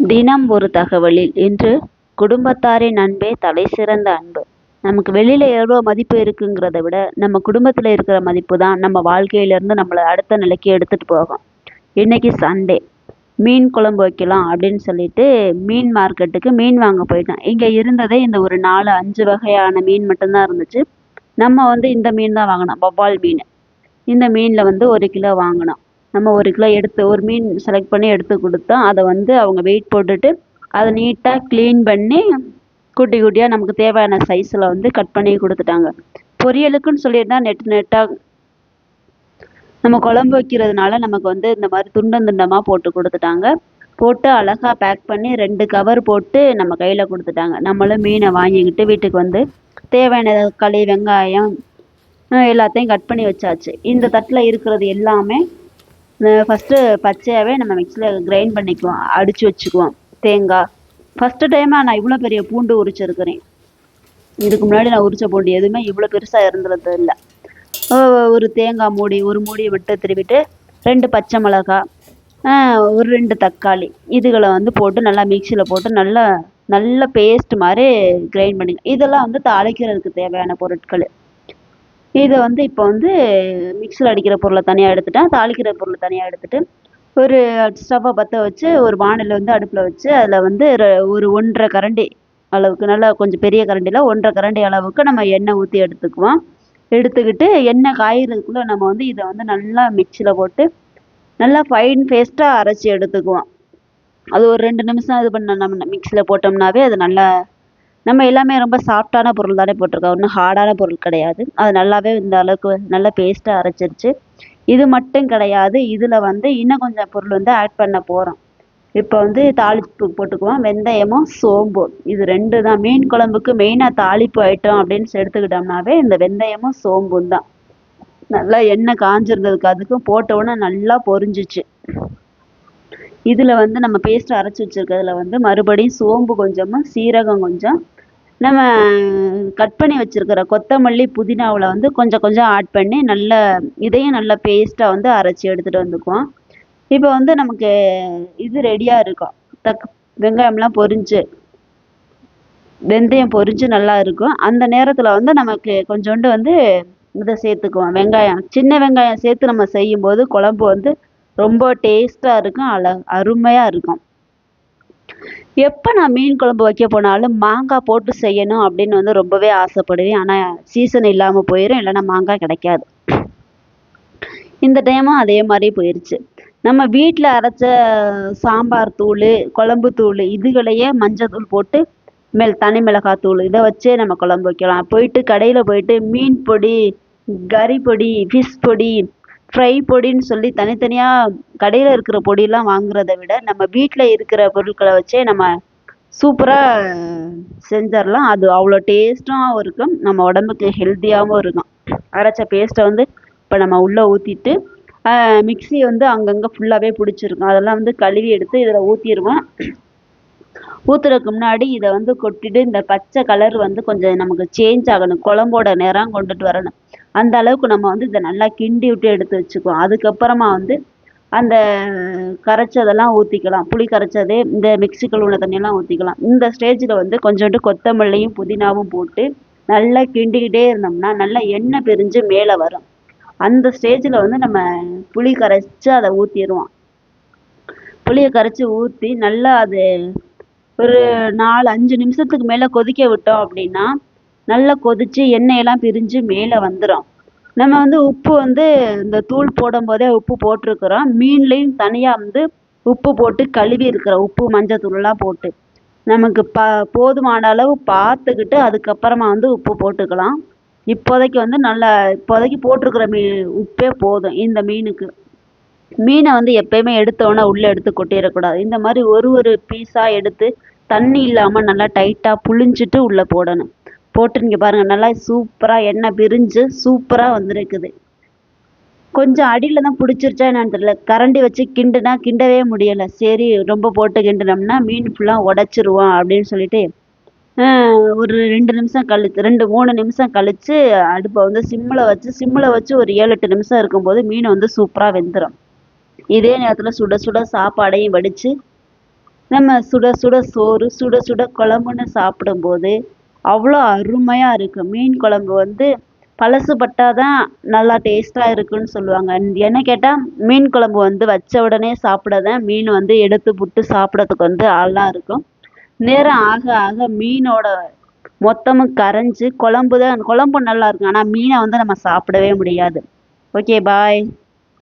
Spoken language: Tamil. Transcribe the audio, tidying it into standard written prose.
தினம் ஒரு தகவலில் இன்று குடும்பத்தாரின் அன்பே தலை சிறந்த அன்பு. நமக்கு வெளியில எவ்வளோ மதிப்பு இருக்குங்கிறத விட நம்ம குடும்பத்தில் இருக்கிற மதிப்பு தான் நம்ம வாழ்க்கையிலேருந்து நம்மளை அடுத்த நிலைக்கு எடுத்துட்டு போகும். இன்னைக்கு சண்டே மீன் குழம்பு வைக்கலாம் அப்படின்னு சொல்லிட்டு மீன் மார்க்கெட்டுக்கு மீன் வாங்க போயிட்டேன். இங்கே இருந்ததே இந்த ஒரு 4-5 வகையான மீன் மட்டும்தான் இருந்துச்சு. நம்ம இந்த மீன் தான் வாங்கினோம், வவ்வால் மீன். இந்த மீனில் 1 கிலோ வாங்கினோம். நம்ம 1 கிலோ எடுத்து ஒரு மீன் செலக்ட் பண்ணி எடுத்து கொடுத்தோம். அதை அவங்க வெயிட் போட்டுட்டு அதை நீட்டாக க்ளீன் பண்ணி குட்டி குட்டியாக நமக்கு தேவையான சைஸில் கட் பண்ணி கொடுத்துட்டாங்க. பொரியலுக்குன்னு சொல்லியிருந்தா நெட்டு நெட்டாக நம்ம குழம்பு வைக்கிறதுனால நமக்கு இந்த மாதிரி துண்டம் துண்டமாக போட்டு கொடுத்துட்டாங்க. போட்டு அழகாக பேக் பண்ணி 2 கவர் போட்டு நம்ம கையில் கொடுத்துட்டாங்க. நம்மளும் மீனை வாங்கிக்கிட்டு வீட்டுக்கு தேவையான தக்காளி வெங்காயம் எல்லாத்தையும் கட் பண்ணி வச்சாச்சு. இந்த தட்டில் இருக்கிறது எல்லாமே ஃபஸ்ட்டு பச்சையாகவே நம்ம மிக்சியில் கிரைண்ட் பண்ணிக்குவோம், அடித்து வச்சுக்குவோம். தேங்காய் ஃபஸ்ட்டு டைமாக நான் இவ்வளோ பெரிய பூண்டு உரிச்சிருக்கிறேன். இதுக்கு முன்னாடி நான் உரித்த பூண்டு எதுவுமே இவ்வளோ பெருசாக இருந்தது இல்லை. ஒரு தேங்காய் ஒரு மூடியை விட்டு திருவிட்டு 2 பச்சை மிளகாய், ஒரு 2 தக்காளி, இதுகளை போட்டு நல்லா மிக்சியில் போட்டு நல்லா நல்ல பேஸ்ட் மாதிரி கிரைண்ட் பண்ணி இதெல்லாம் தாளிக்கிறதுக்கு தேவையான பொருட்கள். இதை இப்போ மிக்சியில் அடிக்கிற பொருளை தனியாக எடுத்துட்டேன், தாளிக்கிற பொருளை தனியாக எடுத்துட்டு ஒரு ஸ்டவ்வை பற்ற வச்சு ஒரு வானலில் அடுப்பில் வச்சு அதில் ஒரு 1.5 கரண்டி அளவுக்கு, நல்லா கொஞ்சம் பெரிய கரண்டியில் 1.5 கரண்டி அளவுக்கு நம்ம எண்ணெய் ஊற்றி எடுத்துக்குவோம். எடுத்துக்கிட்டு எண்ணெய் காய்கிறதுக்குள்ளே நம்ம இதை நல்லா மிக்சியில் போட்டு நல்லா ஃபைன் பேஸ்ட்டாக அரைச்சி எடுத்துக்குவோம். அது ஒரு 2 நிமிஷம் இது பண்ண நம்ம மிக்சியில் போட்டோம்னாவே அது நல்லா, நம்ம எல்லாமே ரொம்ப சாஃப்டான பொருள் தானே போட்டிருக்கோம், ஒன்றும் ஹார்டான பொருள் கிடையாது. அது நல்லாவே இந்த அளவுக்கு நல்லா பேஸ்ட்டாக அரைச்சிருச்சு. இது மட்டும் கிடையாது, இதில் இன்னும் கொஞ்சம் பொருள் ஆட் பண்ண போகிறோம். இப்போ தாளிப்பு போட்டுக்குவோம். வெந்தயமும் சோம்பும், இது 2 தான் மீன் குழம்புக்கு மெயினாக தாளிப்பு ஐட்டம் அப்படின்னு எடுத்துக்கிட்டோம்னாவே இந்த வெந்தயமும் சோம்பும் தான். நல்லா எண்ணெய் காஞ்சிருந்ததுக்கு அதுக்கும் போட்ட உடனே நல்லா பொரிஞ்சிச்சு. இதில் நம்ம பேஸ்ட் அரைச்சி வச்சுருக்கிறதுல மறுபடியும் சோம்பு கொஞ்சமும் சீரகம் கொஞ்சம், நம்ம கட் பண்ணி வச்சுருக்கிற கொத்தமல்லி புதினாவில் கொஞ்சம் கொஞ்சம் ஆட் பண்ணி நல்லா இதையும் நல்லா பேஸ்ட்டாக அரைச்சி எடுத்துகிட்டு வந்துக்குவோம். இப்போ நமக்கு இது ரெடியாக இருக்கும். வெங்காயம்லாம் பொரிஞ்சு வெந்தயம் பொரிஞ்சு நல்லா இருக்கும். அந்த நேரத்தில் நமக்கு கொஞ்சோண்டு இதை சேர்த்துக்குவோம். வெங்காயம், சின்ன வெங்காயம் சேர்த்து நம்ம செய்யும்போது குழம்பு ரொம்ப டேஸ்ட்டாக இருக்கும், அருமையாக இருக்கும். எப்போ நான் மீன் குழம்பு வைக்க போனாலும் மாங்காய் போட்டு செய்யணும் அப்படின்னு ரொம்பவே ஆசைப்படுவேன். ஆனால் சீசன் இல்லாமல் போயிடும், இல்லைன்னா மாங்காய் கிடைக்காது. இந்த டைமும் அதே மாதிரி போயிடுச்சு. நம்ம வீட்டில் அரைச்ச சாம்பார் தூள், குழம்பு தூள், இதுகளையே மஞ்சள் தூள் போட்டு தனி மிளகாய் தூள் இதை வச்சே நம்ம குழம்பு வைக்கலாம். கடையில் போயிட்டு மீன் பொடி, கறி பொடி, ஃபிஷ் பொடி, ஃப்ரை பொடின்னு சொல்லி தனித்தனியாக கடையில் இருக்கிற பொடியெல்லாம் வாங்குறத விட நம்ம வீட்டில் இருக்கிற பொருட்களை வச்சே நம்ம சூப்பராக செஞ்சிடலாம். அது அவ்வளோ டேஸ்ட்டாகவும் இருக்கும், நம்ம உடம்புக்கு ஹெல்த்தியாகவும் இருக்கும். அரைச்ச பேஸ்ட்டை இப்போ நம்ம உள்ளே ஊற்றிட்டு மிக்ஸி அங்கங்கே ஃபுல்லாகவே பிடிச்சிருக்கும், அதெல்லாம் கழுவி எடுத்து இதில் ஊற்றிடுவோம். ஊற்றுறதுக்கு முன்னாடி இதை கொட்டிட்டு இந்த பச்சை கலர் கொஞ்சம் நமக்கு சேஞ்ச் ஆகணும், குழம்போட நிறம் கொண்டுட்டு வரணும். அந்த அளவுக்கு நம்ம இதை நல்லா கிண்டி விட்டு எடுத்து வச்சுக்குவோம். அதுக்கப்புறமா அந்த கரைச்சதெல்லாம் ஊற்றிக்கலாம். புளி கரைச்சது இந்த மிக்ஸிக்குள்ள உள்ள தண்ணியெல்லாம் ஊற்றிக்கலாம். இந்த ஸ்டேஜில் கொஞ்சோண்டு கொத்தமல்லியும் புதினாவும் போட்டு நல்லா கிண்டிக்கிட்டே இருந்தோம்னா நல்லா எண்ணெய் பிரிஞ்சு மேலே வரும். அந்த ஸ்டேஜில் நம்ம புளி கரைச்சி அதை ஊற்றிடுவோம். புளியை கரைச்சி ஊற்றி நல்லா அது ஒரு 4-5 நிமிஷத்துக்கு மேலே கொதிக்க விட்டோம் அப்படின்னா நல்லா கொதித்து எண்ணெயெல்லாம் பிரிஞ்சு மேலே வந்துடும். நம்ம உப்பு இந்த தூள் போடும்போதே உப்பு போட்டிருக்கிறோம். மீன்லேயும் தனியாக உப்பு போட்டு கழுவி இருக்கிற உப்பு மஞ்சள் தூள்லாம் போட்டு நமக்கு போதுமான அளவு பார்த்துக்கிட்டு அதுக்கப்புறமா உப்பு போட்டுக்கலாம். இப்போதைக்கு நல்லா இப்போதைக்கு போட்டிருக்கிற உப்பே போதும் இந்த மீனுக்கு. மீனை எப்பயுமே எடுத்தோன்னே உள்ளே எடுத்து கொட்டிடக்கூடாது. இந்த மாதிரி ஒரு பீஸாக எடுத்து தண்ணி இல்லாமல் நல்லா டைட்டாக புழிஞ்சிட்டு உள்ளே போடணும். போட்டு நீங்கள் பாருங்கள், நல்லா சூப்பராக எண்ணெய் பிரிஞ்சு சூப்பராக வந்துருக்குது. கொஞ்சம் அடியில் தான் பிடிச்சிருச்சா என்னன்னு தெரியல, கரண்டி வச்சு கிண்டவே முடியலை. சரி ரொம்ப போட்டு கிண்டினோம்னா மீன் ஃபுல்லாக உடச்சிருவோம் அப்படின்னு சொல்லிட்டு ஒரு 2 நிமிஷம் கழிச்சு 2-3 நிமிஷம் கழித்து அடுப்பை சிம்மில் வச்சு ஒரு 7-8 நிமிஷம் இருக்கும்போது மீன் சூப்பராக வெந்துடும். இதே நேரத்தில் சுட சுட சாப்பாடையும் வடித்து நம்ம சுட சுட சோறு சுட சுட குழம்புன்னு சாப்பிடும்போது அவ்வளோ அருமையாக இருக்கும். மீன் குழம்பு வந்து பழசு பட்டாதான் நல்லா டேஸ்ட்டாக இருக்குன்னு சொல்லுவாங்க. என்ன கேட்டால் மீன் குழம்பு வந்து வச்ச உடனே சாப்பிட தான் மீன் வந்து எடுத்து புட்டு சாப்பிட்றதுக்கு வந்து நல்லா இருக்கும். நேரம் ஆக ஆக மீனோட மொத்தமும் கரைஞ்சு குழம்பு தான் குழம்பு நல்லா இருக்கும். ஆனால் மீனை வந்து நம்ம சாப்பிடவே முடியாது. Okay bye.